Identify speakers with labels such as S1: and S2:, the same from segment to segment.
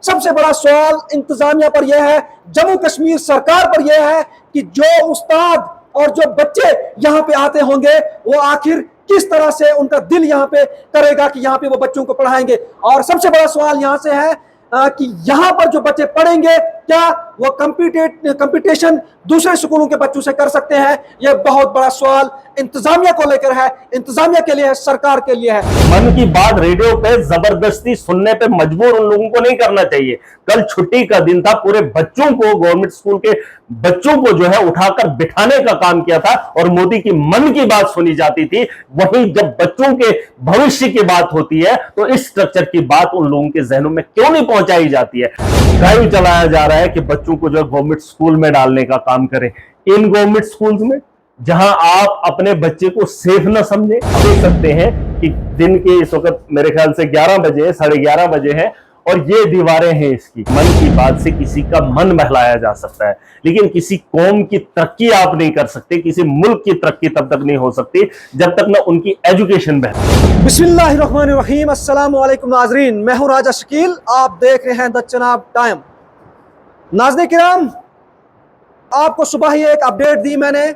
S1: सबसे बड़ा सवाल इंतजामिया पर यह है, जम्मू कश्मीर सरकार पर यह है कि जो उस्ताद और जो बच्चे यहाँ पे आते होंगे वो आखिर किस तरह से उनका दिल यहाँ पे करेगा कि यहाँ पे वो बच्चों को पढ़ाएंगे। और सबसे बड़ा सवाल यहाँ से है कि यहाँ पर जो बच्चे पढ़ेंगे क्या वो कंपटीशन दूसरे स्कूलों के बच्चों से कर सकते हैं। यह बहुत बड़ा सवाल इंतजामिया को लेकर है, इंतजामिया के लिए है, सरकार के लिए है।
S2: मन की बात रेडियो पे जबरदस्ती सुनने पे मजबूर उन लोगों को नहीं करना चाहिए। कल छुट्टी का दिन था, पूरे बच्चों को, गवर्नमेंट स्कूल के बच्चों को जो है उठाकर बिठाने का काम किया था और मोदी की मन की बात सुनी जाती थी। वहीं जब बच्चों के भविष्य की बात होती है तो इस स्ट्रक्चर की बात उन लोगों के जहनों में क्यों नहीं पहुंचाई जाती है। ड्राइव चलाया जा रहा है कि बच्चों को जो है गवर्नमेंट स्कूल में डालने का काम करें। इन गवर्नमेंट स्कूल्स में जहां आप अपने बच्चे को सेफ न समझे, देख सकते हैं कि दिन के इस वक्त मेरे ख्याल से 11 बजे, 11:30 बजे है और ये दीवारें हैं इसकी। मन की बात से किसी का मन बहलाया जा सकता है, लेकिन किसी कौम की तरक्की आप नहीं कर सकते, किसी मुल्क की तरक्की तब तक नहीं हो सकती जब तक न उनकी एजुकेशन बेहतर।
S1: बिस्मिल्लाहिर्रहमानिर्रहीम, अस्सलाम वालेकुम नाजरीन, मैं हूं राजा शकील, आप देख रहे हैं द चनाब टाइम। नाज़रीन किराम, आपको सुबह ही एक अपडेट दी मैंने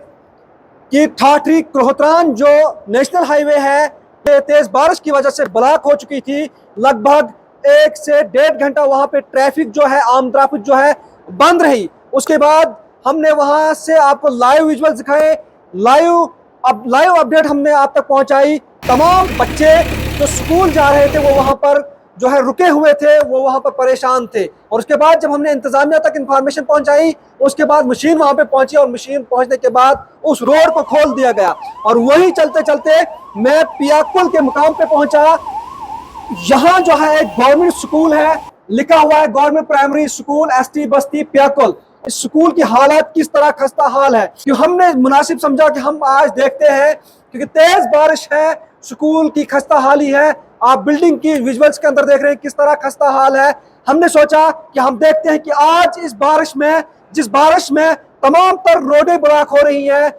S1: कि ठाठरी क्रोहतरान जो नेशनल हाईवे है तेज बारिश की वजह से ब्लॉक हो चुकी थी। लगभग 1 से 1.5 घंटा वहां पे ट्रैफिक जो है, आम ट्रैफिक जो है बंद रही। उसके बाद हमने वहां से आपको लाइव विजुअल दिखाए, लाइव अपडेट हमने आप तक पहुंचाई। तमाम बच्चे जो स्कूल जा रहे थे वो वहां पर जो है रुके हुए थे, वो वहां पर परेशान थे। और उसके बाद जब हमने इंतजामिया तक इंफॉर्मेशन पहुंचाई, उसके बाद मशीन वहां पे पहुंची और मशीन पहुंचने के बाद उस रोड को खोल दिया गया। और वही चलते चलते मैं पियाकुल के मुकाम पे पहुंचा। यहाँ जो है एक गवर्नमेंट स्कूल है, लिखा हुआ है गवर्नमेंट प्राइमरी स्कूल ST बस्ती पियाकुल। इस स्कूल की हालत किस तरह खस्ता हाल है कि हमने मुनासिब समझा कि हम आज देखते हैं, क्योंकि तेज बारिश है, स्कूल की खस्ता हाली है। आप बिल्डिंग की विजुअल्स के अंदर देख रहे हैं किस तरह खस्ता हाल है। हमने सोचा कि हम देखते हैं कि आज इस बारिश में, जिस बारिश में तमाम तर रोडें ब्लॉक हो रही हैं,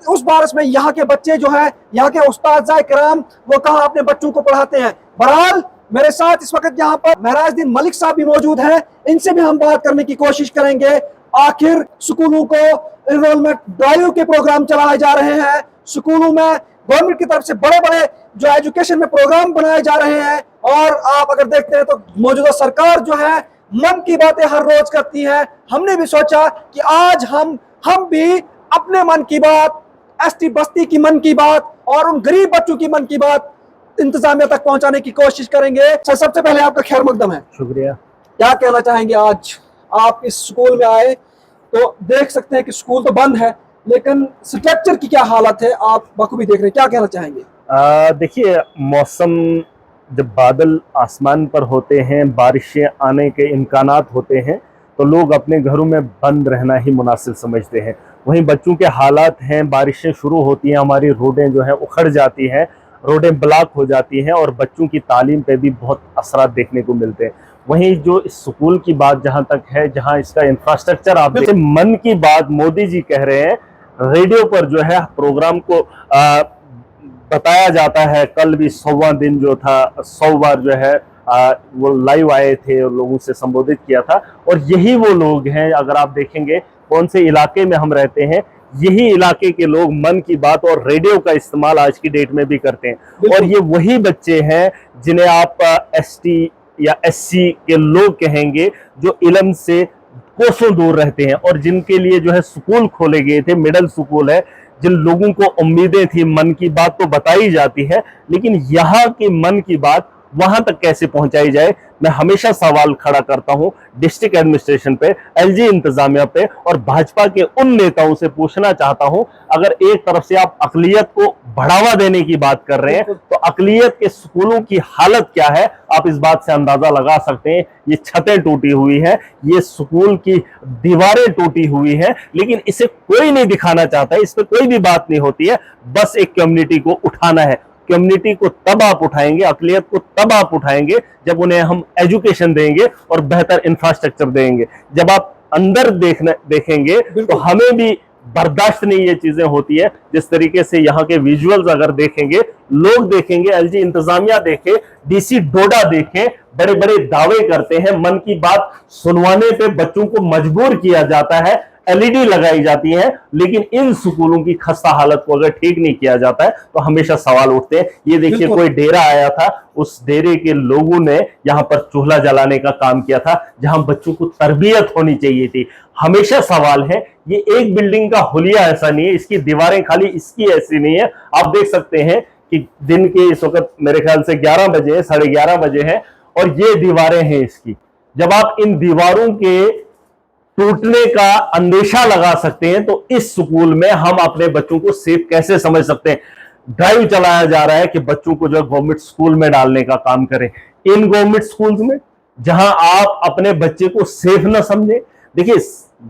S1: उस बारिश में यहाँ के बच्चे जो है, यहाँ के उस्ताद किराम वो कहाँ अपने बच्चों को पढ़ाते हैं। बहरहाल मेरे साथ इस वक्त यहाँ पर महराजुद्दीन मलिक साहब भी मौजूद हैं, इनसे भी हम बात करने की कोशिश करेंगे। आखिर स्कूलों को एनरोलमेंट ड्राइव के प्रोग्राम चलाए जा रहे हैं, स्कूलों में गवर्नमेंट की तरफ से बड़े बड़े जो एजुकेशन में प्रोग्राम बनाए जा रहे हैं। और आप अगर देखते हैं तो मौजूदा सरकार जो है मन की बातें हर रोज करती है। हमने भी सोचा कि आज हम भी अपने मन की बात, ST बस्ती की मन की बात और उन गरीब बच्चों की मन की बात इंतजामिया तक पहुंचाने की कोशिश करेंगे। सबसे पहले आपका खैर मकदम है,
S2: शुक्रिया।
S1: क्या कहना चाहेंगे? आज आप इस स्कूल में आए तो देख सकते हैं कि स्कूल तो बंद है, लेकिन स्ट्रक्चर की क्या हालत है आप बखूबी देख रहे हैं, क्या कहना चाहेंगे?
S2: देखिए, मौसम जब बादल आसमान पर होते हैं, बारिशें आने के इम्कानात होते हैं तो लोग अपने घरों में बंद रहना ही मुनासिब समझते हैं। वहीं बच्चों के हालात हैं, बारिशें शुरू होती हैं, हमारी रोडें जो हैं उखड़ जाती हैं, रोडें ब्लॉक हो जाती हैं और बच्चों की तालीम पे भी बहुत असरात देखने को मिलते हैं। वहीं जो इस स्कूल की बात जहाँ तक है, जहाँ इसका इंफ्रास्ट्रक्चर, आप जैसे मन की बात मोदी जी कह रहे हैं, रेडियो पर जो है प्रोग्राम को बताया जाता है। कल भी 100वां दिन जो था, 100 बार जो है वो लाइव आए थे और लोगों से संबोधित किया था। और यही वो लोग हैं, अगर आप देखेंगे कौन से इलाके में हम रहते हैं, यही इलाके के लोग मन की बात और रेडियो का इस्तेमाल आज की डेट में भी करते हैं। और ये वही बच्चे हैं जिन्हें आप ST या SC के लोग कहेंगे, जो इल्म से कोसों दूर रहते हैं और जिनके लिए जो है स्कूल खोले गए थे, मिडिल स्कूल है, जिन लोगों को उम्मीदें थी। मन की बात तो बताई जाती है, लेकिन यहाँ की मन की बात वहां तक कैसे पहुंचाई जाए, मैं हमेशा सवाल खड़ा करता हूं डिस्ट्रिक्ट एडमिनिस्ट्रेशन पे, LG इंतजामिया पे और भाजपा के उन नेताओं से पूछना चाहता हूं, अगर एक तरफ से आप अकलियत को बढ़ावा देने की बात कर रहे हैं तो अकलियत के स्कूलों की हालत क्या है, आप इस बात से अंदाजा लगा सकते हैं। ये छतें टूटी हुई है, ये स्कूल की दीवारें टूटी हुई है, लेकिन इसे कोई नहीं दिखाना चाहता है, इस पर कोई भी बात नहीं होती है। बस एक कम्युनिटी को उठाना है। कम्युनिटी को तब आप उठाएंगे, अकलियत को तब आप उठाएंगे जब उन्हें हम एजुकेशन देंगे और बेहतर इंफ्रास्ट्रक्चर देंगे। जब आप अंदर देखेंगे तो हमें भी बर्दाश्त नहीं ये चीजें होती है। जिस तरीके से यहाँ के विजुअल्स अगर देखेंगे, लोग देखेंगे, एलजी इंतजामिया देखे, डीसी डोडा देखे, बड़े बड़े दावे करते हैं, मन की बात सुनवाने पे बच्चों को मजबूर किया जाता है, एलईडी लगाई जाती है, लेकिन इन स्कूलों की खस्ता हालत को अगर ठीक नहीं किया जाता है तो हमेशा सवाल उठते हैं। ये देखिए कोई डेरा आया था, उस डेरे के लोगों ने यहां पर चूल्हा जलाने का काम किया था जहां बच्चों को तरबियत होनी चाहिए थी। हमेशा सवाल है, ये एक बिल्डिंग का हुलिया ऐसा नहीं है, इसकी दीवारें खाली इसकी ऐसी नहीं है। आप देख सकते हैं कि दिन के इस वक्त मेरे ख्याल से 11 बजे, 11:30 बजे है और ये दीवारें हैं इसकी। जब आप इन दीवारों के टूटने का अंदेशा लगा सकते हैं तो इस स्कूल में हम अपने बच्चों को सेफ कैसे समझ सकते हैं। ड्राइव चलाया जा रहा है कि बच्चों को जो गवर्नमेंट स्कूल में डालने का काम करें, इन गवर्नमेंट स्कूल्स में जहां आप अपने बच्चे को सेफ ना समझें। देखिए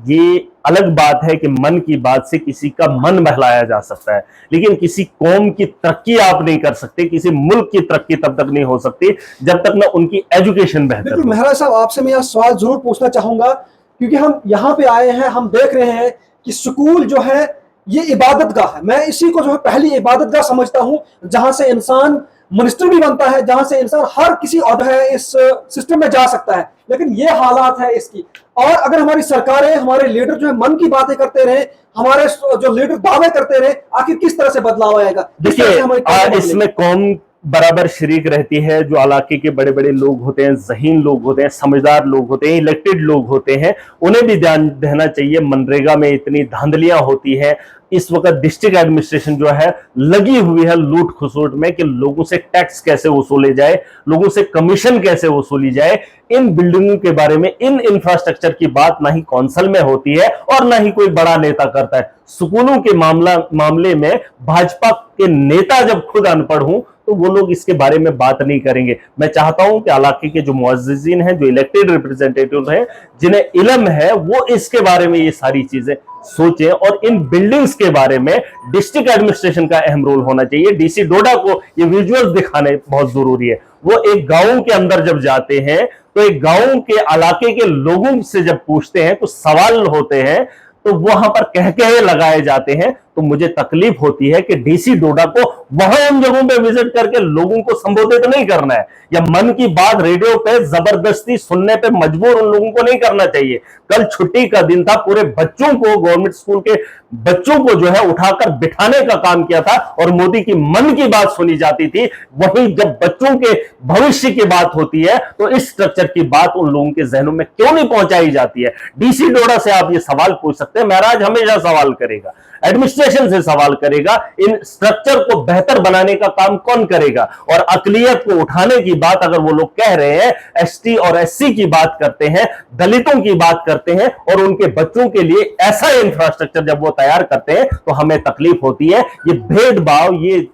S2: ये अलग बात है कि मन की बात से किसी का मन बहलाया जा सकता है, लेकिन किसी कौम की तरक्की आप नहीं कर सकते, किसी मुल्क की तरक्की तब तक नहीं हो सकती जब तक ना उनकी एजुकेशन बेहतर हो।
S1: मेहरा साहब, आपसे मैं यह सवाल जरूर पूछना चाहूंगा, क्योंकि हम यहाँ पे आए हैं, हम देख रहे हैं कि स्कूल जो है ये इबादतगाह है। मैं इसी को जो है पहली इबादतगाह समझता हूँ, जहां से इंसान मिनिस्टर भी बनता है, जहां से इंसान हर किसी और है इस सिस्टम में जा सकता है। लेकिन ये हालात है इसकी, और अगर हमारी सरकारें, हमारे लीडर जो है मन की बातें करते रहे, हमारे जो लीडर दावे करते रहे, आखिर किस तरह से बदलाव आएगा?
S2: देखिए इसमें कौम बराबर शरीक रहती है। जो इलाके के बड़े बड़े लोग होते हैं, ज़हीन लोग होते हैं, समझदार लोग होते हैं, इलेक्टेड लोग होते हैं, उन्हें भी ध्यान देना चाहिए। मनरेगा में इतनी धांधलियां होती हैं, इस वक्त डिस्ट्रिक्ट एडमिनिस्ट्रेशन जो है लगी हुई है लूट खसोट में कि लोगों से टैक्स कैसे वसूले जाए, लोगों से कमीशन कैसे वसूली जाए। इन बिल्डिंगों के बारे में, इन इंफ्रास्ट्रक्चर की बात ना ही कौंसिल में होती है और ना ही कोई बड़ा नेता करता है। स्कूलों के मामले में भाजपा के नेता जब खुद अनपढ़ हूं तो वो लोग इसके बारे में बात नहीं करेंगे। मैं चाहता हूं कि इलाके के जो मुअज्जिज़ीन हैं, जो इलेक्टेड रिप्रेजेंटेटिव हैं, जिन्हें इल्म है, वो इसके बारे में ये सारी चीजें सोचें। और इन बिल्डिंग्स के बारे में डिस्ट्रिक्ट एडमिनिस्ट्रेशन का अहम रोल होना चाहिए। डीसी डोडा को ये विजुअल्स दिखाने बहुत जरूरी है। वो एक गांव के अंदर जब जाते हैं तो एक गांव के इलाके के लोगों से जब पूछते हैं, कुछ सवाल होते हैं, तो वहां पर कहकहे लगाए जाते हैं। तो मुझे तकलीफ होती है कि डीसी डोडा को वहां उन जगहों पे विजिट करके लोगों को संबोधित नहीं करना है, या मन की बात रेडियो पे जबरदस्ती सुनने पे मजबूर उन लोगों को नहीं करना चाहिए। कल छुट्टी का दिन था, पूरे बच्चों को, गवर्नमेंट स्कूल के बच्चों को जो है उठाकर बिठाने का काम किया था और मोदी की मन की बात सुनी जाती थी। वहीं जब बच्चों के भविष्य की बात होती है तो इस स्ट्रक्चर की बात उन लोगों के जहनों में क्यों नहीं पहुंचाई जाती है? डीसी डोडा से आप ये सवाल पूछ सकते हैं। महाराज हमेशा सवाल करेगा, एडमिनिस्ट्रेशन से सवाल करेगा, इन स्ट्रक्चर को बेहतर बनाने का काम कौन करेगा? और अकलियत को उठाने की बात अगर वो लोग कह रहे हैं, एसटी और एससी की बात करते हैं, दलितों की बात करते हैं और उनके बच्चों के लिए ऐसा इंफ्रास्ट्रक्चर जब वो तैयार करते हैं तो हमें तकलीफ होती है। ये भेदभाव, ये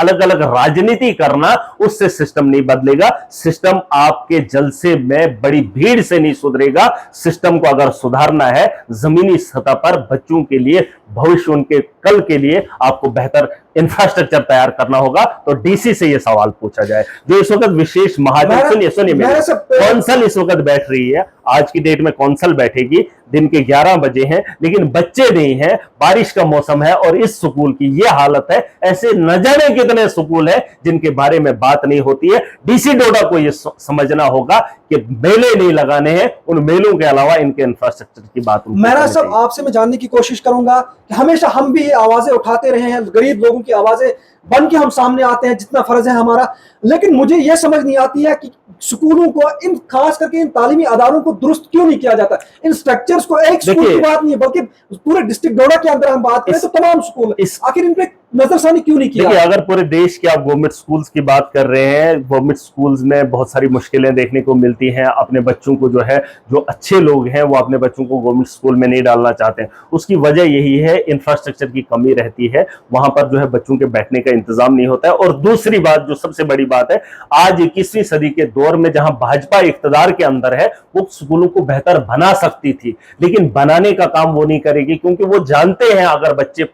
S2: अलग अलग राजनीति करना, उससे सिस्टम नहीं बदलेगा। सिस्टम आपके जलसे में बड़ी भीड़ से नहीं सुधरेगा। सिस्टम को अगर सुधारना है जमीनी सतह पर, बच्चों के लिए, भविष्य उनके कल के लिए आपको बेहतर इंफ्रास्ट्रक्चर तैयार करना होगा। तो डीसी से यह सवाल पूछा जाए। जो इस वक्त विशेष महाजन, सुनिए कौंसल इस वक्त बैठ रही है, आज की डेट में कौंसल बैठेगी, दिन के 11 बजे हैं, लेकिन बच्चे नहीं हैं, बारिश का मौसम है और इस स्कूल की यह हालत है। ऐसे न जाने कितने स्कूल हैं जिनके बारे में बात नहीं होती है। डीसी डोडा को यह समझना होगा कि मेले नहीं लगाने हैं, उन मेलों के अलावा इनके इंफ्रास्ट्रक्चर की बात।
S1: मेहरा साहब, आपसे मैं जानने की कोशिश करूंगा कि हमेशा हम भी आवाजें उठाते रहे हैं, गरीब लोगों की आवाजें बन के हम सामने आते हैं, जितना फर्ज है हमारा। लेकिन मुझे यह समझ नहीं आती है कि स्कूलों को, इन खास करके इन तालीमी अदारों को दुरुस्त क्यों नहीं किया जाता। इन स्ट्रक्चर्स को, एक स्कूल की बात नहीं है बल्कि पूरे डिस्ट्रिक्ट डोडा के अंदर हम बात करें तो तमाम स्कूल, आखिर इन पे नजरसानी क्यों नहीं किया?
S2: देखिए, अगर पूरे देश के आप गवर्नमेंट स्कूल्स की बात कर रहे हैं, गवर्नमेंट स्कूल्स में बहुत सारी मुश्किलें देखने को मिलती हैं। अपने बच्चों को जो है, जो अच्छे लोग हैं वो अपने बच्चों को गवर्नमेंट स्कूल में नहीं डालना चाहते हैं। उसकी वजह यही है, इंफ्रास्ट्रक्चर की कमी रहती है, वहां पर जो है बच्चों के बैठने का इंतजाम नहीं होता है। और दूसरी बात, जो सबसे बड़ी बात है, आज 21वीं सदी के दौर में जहां भाजपा इख्तिदार के अंदर है, वो स्कूलों को बेहतर बना सकती थी, लेकिन बनाने का काम वो नहीं करेगी, क्योंकि वो जानते हैं अगर बच्चे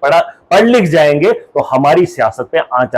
S2: पढ़ लिख जाएंगे तो हमारी सियासत पे आंच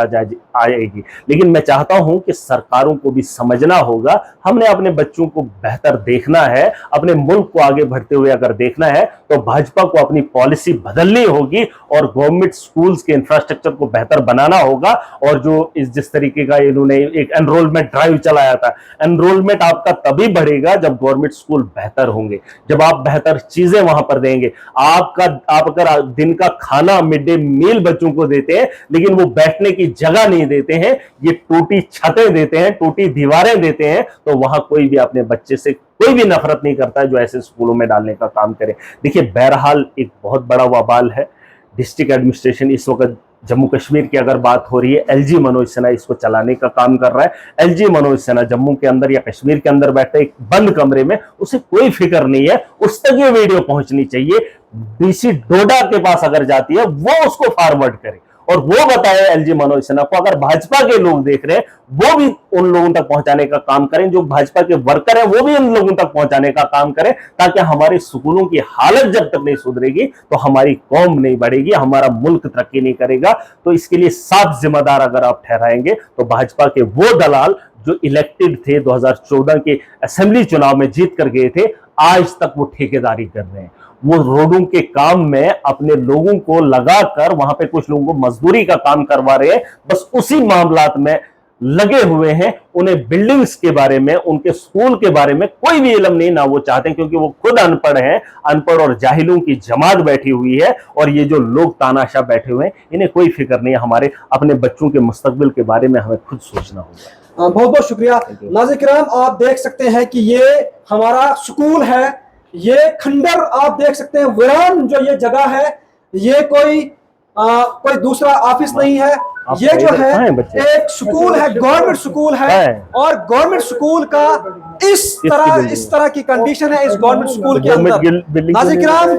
S2: आएगी। लेकिन मैं चाहता हूं कि सरकारों को भी समझना होगा, हमने अपने बच्चों को बेहतर देखना है, अपने मुल्क को आगे बढ़ते हुए अगर देखना है तो भाजपा को अपनी पॉलिसी बदलनी होगी और गवर्नमेंट स्कूल्स के इंफ्रास्ट्रक्चर को बेहतर बनाना होगा। और जो जिस तरीके का इन्होंने एक एनरोलमेंट ड्राइव चलाया था, एनरोलमेंट आपका तभी बढ़ेगा जब गवर्नमेंट स्कूल बेहतर होंगे, जब आप बेहतर चीजें वहां पर देंगे। आप अगर दिन का खाना मिड डे मील बच्चों को देते हैं लेकिन वो बैठने की जगह नहीं देते हैं, ये टूटी छतें देते हैं, टूटी दीवारें देते हैं, तो वहां कोई भी अपने बच्चे से कोई भी नफरत नहीं करता है जो ऐसे स्कूलों में डालने का काम करे। देखिए, बहरहाल एक बहुत बड़ा वबाल है। डिस्ट्रिक्ट एडमिनिस्ट्रेशन इस वक्त जम्मू कश्मीर की अगर बात हो रही है, एलजी मनोज सिन्हा इसको चलाने का काम कर रहा है। एलजी मनोज सिन्हा जम्मू के अंदर या कश्मीर के अंदर बैठे एक बंद कमरे में, उसे कोई फिक्र नहीं है, उस तक ये वीडियो पहुंचनी चाहिए। डीसी डोडा के पास अगर जाती है वो उसको फॉरवर्ड करे और वो बताए एलजी मनोज सिन्हा को, अगर भाजपा के लोग देख रहे हैं वो भी उन लोगों तक पहुंचाने का काम करें, जो भाजपा के वर्कर हैं वो भी उन लोगों तक पहुंचाने का काम करें, ताकि हमारे स्कूलों की हालत जब तक नहीं सुधरेगी तो हमारी कौम नहीं बढ़ेगी, हमारा मुल्क तरक्की नहीं करेगा। तो इसके लिए साफ जिम्मेदार अगर आप ठहराएंगे तो भाजपा के वो दलाल जो इलेक्टेड थे 2014 के असेंबली चुनाव में जीत कर गए थे, आज तक वो ठेकेदारी कर रहे हैं। वो रोडों के काम में अपने लोगों को लगाकर वहां पे कुछ लोगों को मजदूरी का काम करवा रहे हैं, बस उसी मामलात में लगे हुए हैं। उन्हें बिल्डिंग्स के बारे में, उनके स्कूल के बारे में कोई भी इल्म नहीं, ना वो चाहते हैं, क्योंकि वो खुद अनपढ़ हैं। अनपढ़ और जाहिलों की जमात बैठी हुई है और ये जो लोग तानाशाह बैठे हुए हैं, इन्हें कोई फिक्र नहीं है। हमारे अपने बच्चों के मुस्तकबिल के बारे में हमें खुद सोचना होगा।
S1: बहुत बहुत शुक्रिया नाज़रीन किराम, आप देख सकते हैं कि ये हमारा स्कूल है, ये खंडर आप देख सकते हैं, वीरान जो ये जगह है, ये कोई दूसरा ऑफिस नहीं है, ये जो है एक स्कूल है, गवर्नमेंट स्कूल है। और गवर्नमेंट स्कूल का इस तरह की कंडीशन है इस गवर्नमेंट स्कूल के अंदर। नाज़रीन किराम,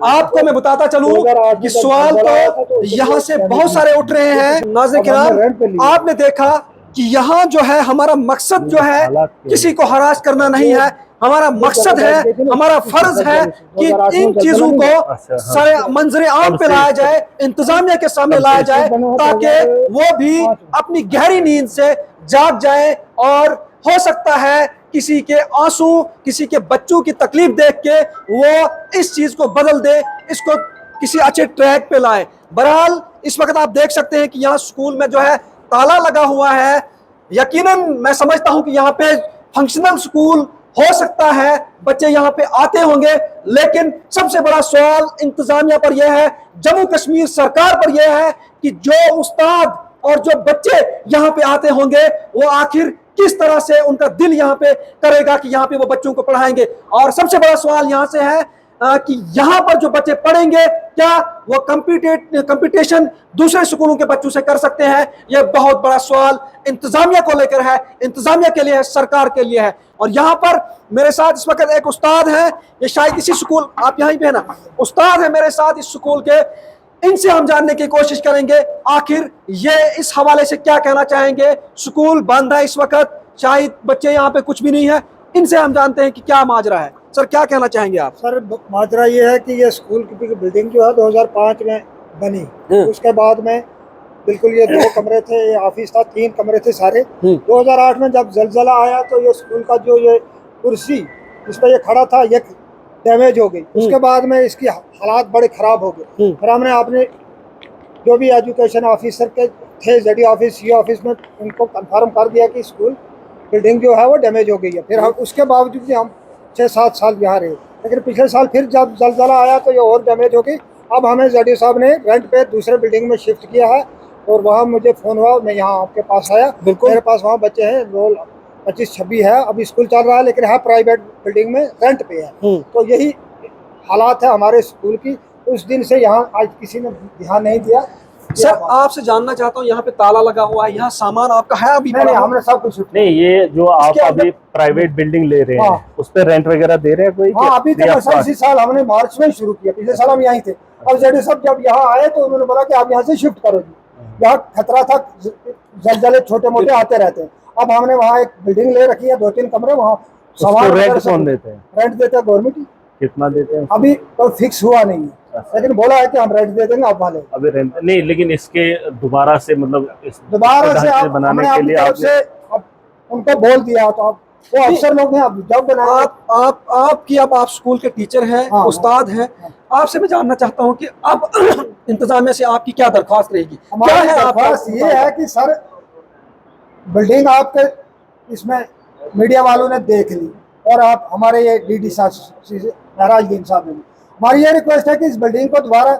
S1: आपको मैं बताता चलूं कि सवाल तो यहाँ से बहुत सारे उठ रहे हैं। नाज़रीन किराम, आपने देखा कि यहाँ जो है हमारा मकसद जो है किसी को हरास करना नहीं है, हमारा मकसद है, हमारा फर्ज है कि इन चीजों को सारे मंजरे आम पे लाया जाए, इंतजामिया के सामने लाया जाए, ताकि वो भी अपनी गहरी नींद से जाग जाए और हो सकता है किसी के आंसू, किसी के बच्चों की तकलीफ देख के वो इस चीज को बदल दे, इसको किसी अच्छे ट्रैक पे लाए। बहरहाल इस वक्त आप देख सकते हैं कि यहाँ स्कूल में जो है ताला लगा हुआ है। यकीनन मैं समझता हूं कि यहाँ पे फंक्शनल स्कूल हो सकता है, बच्चे यहाँ पे आते होंगे, लेकिन सबसे बड़ा सवाल इंतजामिया पर यह है, जम्मू कश्मीर सरकार पर यह है कि जो उस्ताद और जो बच्चे यहाँ पे आते होंगे वो आखिर किस तरह से उनका दिल यहाँ पे करेगा कि यहाँ पे वो बच्चों को पढ़ाएंगे। और सबसे बड़ा सवाल यहाँ से है कि यहाँ पर जो बच्चे पढ़ेंगे क्या वो कंपटीशन दूसरे स्कूलों के बच्चों से कर सकते हैं? यह बहुत बड़ा सवाल इंतजामिया को लेकर है, इंतजामिया के लिए है, सरकार के लिए है। और यहाँ पर मेरे साथ इस वक्त एक उस्ताद है, ये शायद इसी स्कूल, आप यहीं पे है ना, उस्ताद है मेरे साथ इस स्कूल के। इनसे हम जानने की कोशिश करेंगे आखिर ये इस हवाले से क्या कहना चाहेंगे। स्कूल बंद है इस वक्त, शायद बच्चे यहाँ पे कुछ भी नहीं है, इनसे हम जानते हैं कि क्या माजरा है। सर क्या कहना चाहेंगे आप?
S3: सर माजरा ये है कि ये स्कूल की बिल्डिंग जो है 2005 में बनी, उसके बाद में बिल्कुल ये 2 कमरे थे, ये ऑफिस था, 3 कमरे थे सारे। 2008 में जब जलजला आया तो ये स्कूल का जो ये कुर्सी इस पर ये खड़ा था ये डैमेज हो गई। उसके बाद में इसकी हालात बड़े ख़राब हो गए। फिर हमने अपने जो भी एजुकेशन ऑफिसर के थे, जेडी ऑफिस, सी ऑफिस में, उनको कंफर्म कर दिया कि स्कूल बिल्डिंग जो है वो डैमेज हो गई है। फिर हम उसके बावजूद भी हम 6-7 साल यहाँ रहे, लेकिन पिछले साल फिर जब जलजला आया तो ये और डैमेज हो गई। अब हमें जेडी साहब ने रेंट पे दूसरे बिल्डिंग में शिफ्ट किया है और वहाँ मुझे फ़ोन हुआ, मैं यहाँ आपके पास आया। मेरे पास वहाँ बच्चे हैं, रोल 25-26 है, अब स्कूल चल रहा है, लेकिन हाँ प्राइवेट बिल्डिंग में रेंट पे है। तो यही हालात है हमारे स्कूल की। उस दिन से यहाँ आज किसी ने ध्यान नहीं दिया।
S1: सर आपसे जानना चाहता हूँ, यहाँ पे ताला लगा हुआ है, यहाँ सामान आपका है अभी?
S3: नहीं, हमने सब कुछ
S2: नहीं, ये जो आप अभी प्राइवेट बिल्डिंग ले रहे हैं उस पर रेंट वगैरह दे रहे हैं कोई?
S3: हाँ, अभी तक इसी साल हमने मार्च में शुरू किया, पिछले साल हम यहीं थे। अब जेडी साहब जब यहाँ आए तो उन्होंने बोला कि आप यहाँ से शिफ्ट करो जी, यहाँ खतरा था, जलजले छोटे मोटे आते रहते हैं। अब हमने वहाँ एक बिल्डिंग ले रखी है, 2-3 कमरे, वहाँ
S2: सामान रेंट कौन देते हैं?
S3: रेंट देते हैं गवर्नमेंट ही।
S2: कितना देते हैं?
S3: अभी तो फिक्स हुआ नहीं है, लेकिन बोला है कि हम रेंट दे देंगे, आप वाले
S2: अभी रेंट नहीं, लेकिन इसके दोबारा से मतलब इस
S3: दोबारा से
S2: ढांचे
S3: आप
S2: बनाने
S3: हमने
S2: के लिए
S3: आपकी तरफ से अब उनको बोल दिया, तो आप वो अफसर लोग हैं, आप जब बनाए
S1: आप स्कूल के टीचर हैं,
S3: हाँ,
S1: उस्ताद हैं, आपसे मैं जानना चाहता हूं कि अब इंतजामिया से आपकी क्या दरख्वास्त रहेगी? क्या
S3: हमारी
S1: है आपका?
S3: दरख्वास्त ये है कि सर बिल्डिंग आपके इसमें मीडिया वालों ने देख ली और आप हमारे ये डीडी महराजुद्दीन साहब ने, हमारी ये रिक्वेस्ट है कि इस बिल्डिंग को दोबारा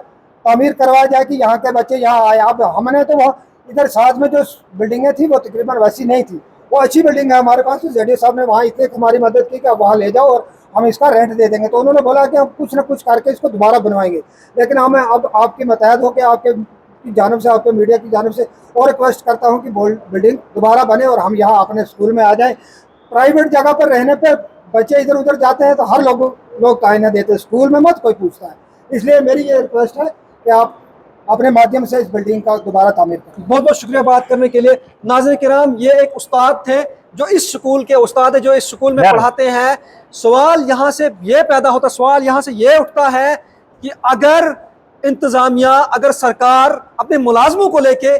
S3: तामीर करवाया जाए कि यहाँ के बच्चे यहाँ आए। अब हमने तो वहाँ इधर साथ में जो बिल्डिंगें थी वो तकरीबन वैसी नहीं थी, वो अच्छी बिल्डिंग है हमारे पास। तो जेडी साहब ने वहाँ इतने हमारी मदद की कि आप वहाँ ले जाओ और हम इसका रेंट दे देंगे। तो उन्होंने बोला कि हम कुछ ना कुछ करके इसको दोबारा बनवाएंगे। लेकिन हमें अब आपकी मतहत हो कि आपके की जानब से, आपके मीडिया की जानब से और रिक्वेस्ट करता हूँ कि बिल्डिंग दोबारा बने और हम यहाँ अपने स्कूल में आ जाएं। प्राइवेट जगह पर रहने पर बच्चे इधर उधर जाते हैं तो हर लोग तायना देते हैं, स्कूल में मत कोई पूछता है। इसलिए मेरी ये रिक्वेस्ट है कि आप अपने माध्यम से इस बिल्डिंग का दोबारा तामीर करें।
S1: बहुत बहुत शुक्रिया बात करने के लिए। नाज़रीन किराम, ये एक उस्ताद थे जो इस स्कूल के उस्ताद है, जो इस स्कूल में पढ़ाते हैं। सवाल यहाँ से ये पैदा होता, सवाल यहाँ से ये उठता है कि अगर इंतज़ामिया, अगर सरकार अपने मुलाजमों को लेके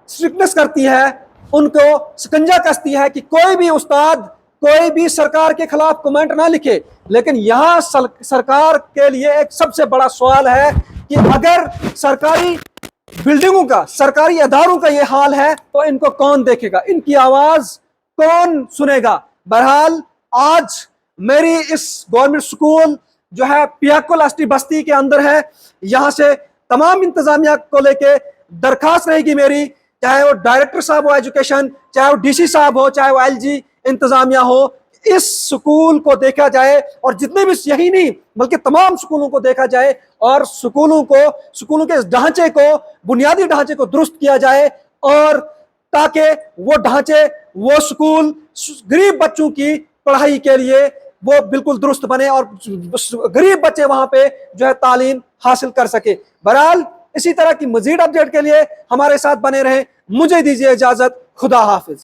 S1: स्ट्रिक्टनेस करती है, उनको शिकंजा कसती है कि कोई भी उस्ताद, कोई भी सरकार के खिलाफ कमेंट ना लिखे, लेकिन यहाँ सरकार के लिए एक सबसे बड़ा सवाल है कि अगर सरकारी बिल्डिंगों का, सरकारी अदारों का ये हाल है तो इनको कौन देखेगा, इनकी आवाज कौन सुनेगा? बहरहाल आज मेरी इस गवर्नमेंट स्कूल जो है पियाकुल एसटी बस्ती के अंदर है, यहाँ से तमाम इंतजामिया को लेके दरखास्त रहेगी मेरी, चाहे वो डायरेक्टर साहब हो एजुकेशन, चाहे वो डीसी साहब हो, चाहे वो एलजी इंतजामिया हो, इस स्कूल को देखा जाए और जितने भी, यही नहीं बल्कि तमाम स्कूलों को देखा जाए और स्कूलों के इस ढांचे को, बुनियादी ढांचे को दुरुस्त किया जाए, और ताकि वो ढांचे, वो स्कूल गरीब बच्चों की पढ़ाई के लिए वो बिल्कुल दुरुस्त बने और गरीब बच्चे वहां पे जो है तालीम हासिल कर सके। बहरहाल इसी तरह की मजीद अपडेट के लिए हमारे साथ बने रहें। मुझे दीजिए इजाजत। खुदा हाफिज।